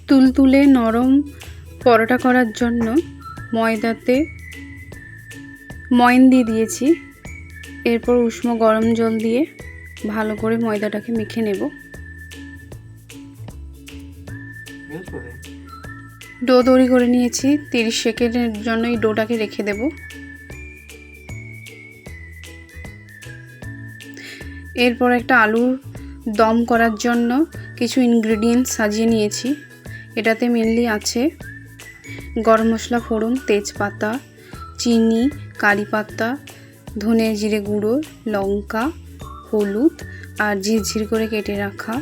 তুলতুলে নরম পরোটা করার জন্য ময়দাতে ময়ন দিয়ে দিয়েছি। এরপর উষ্ণ গরম জল দিয়ে ভালো করে ময়দাটাকে মেখে নেব। ডো তৈরি করে নিয়েছি। 30 সেকেন্ডের জন্য এই ডোটাকে রেখে দেব। এরপর একটা আলুর দম করার জন্য কিছু ইনগ্রেডিয়েন্টস সাজিয়ে নিয়েছি। এটাতে মেনলি আছে গরম মশলা ফোড়ন, তেজপাতা, চিনি, কারি পাতা, ধনে জিরে গুঁড়ো, লঙ্কা, হলুদ আর ঝিরঝির করে কেটে রাখা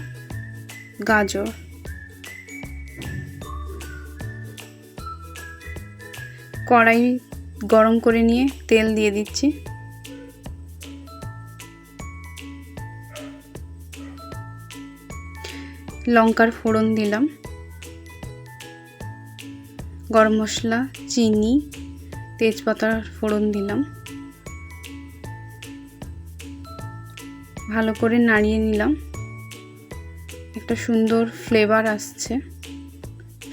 গাজর। কড়াই গরম করে নিয়ে তেল দিয়ে দিচ্ছি। লঙ্কার ফোড়ন দিলাম, গরম মশলা, চিনি, তেজপাতার ফোড়ন দিলাম। ভালো করে নাড়িয়ে নিলাম। একটা সুন্দর ফ্লেভার আসছে,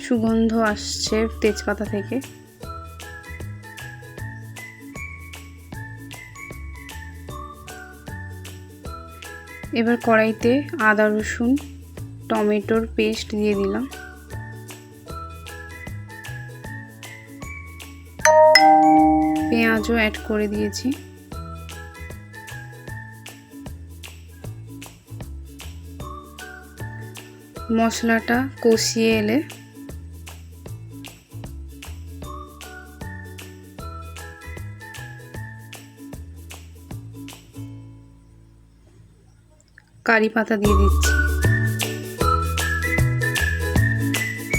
সুগন্ধ আসছে তেজপাতা থেকে। এবার কড়াইতে আদা রসুন টমেটোর পেস্ট দিয়ে দিলাম। পেঁয়াজও অ্যাড করে দিয়েছি। মশলাটা কষিয়ে এলে কারি পাতা দিয়ে দিচ্ছি।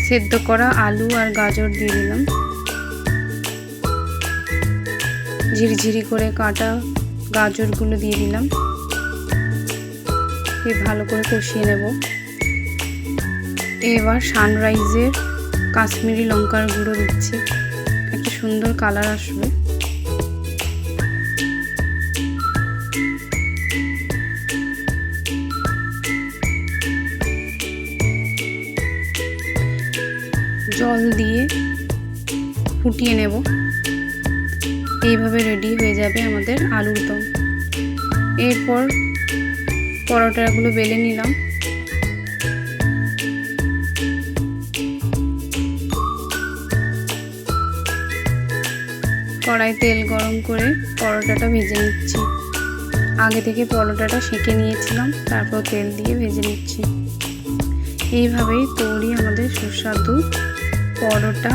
সেদ্ধ করা আলু আর গাজর দিয়ে দিলাম। ঝিরিঝিরি করে কাটা গাজরগুলো দিয়ে দিলাম। ভালো করে কষিয়ে নেব। এবার সানরাইজের কাশ্মীরি লঙ্কার গুঁড়ো দিচ্ছি, একটা সুন্দর কালার আসবে। জল দিয়ে ফুটিয়ে নেব। এইভাবে রেডি হয়ে যাবে আমাদের আলুর দম। এরপর পরোটাগুলো বেলে নিলাম। কড়াই তেল গরম করে পরোটাটা ভেজে নিচ্ছি। আগে থেকে পরোটাটা সেঁকে নিয়েছিলাম, তারপর তেল দিয়ে ভেজে নিচ্ছি। এইভাবেই তৈরি আমাদের সুস্বাদু পরোটা।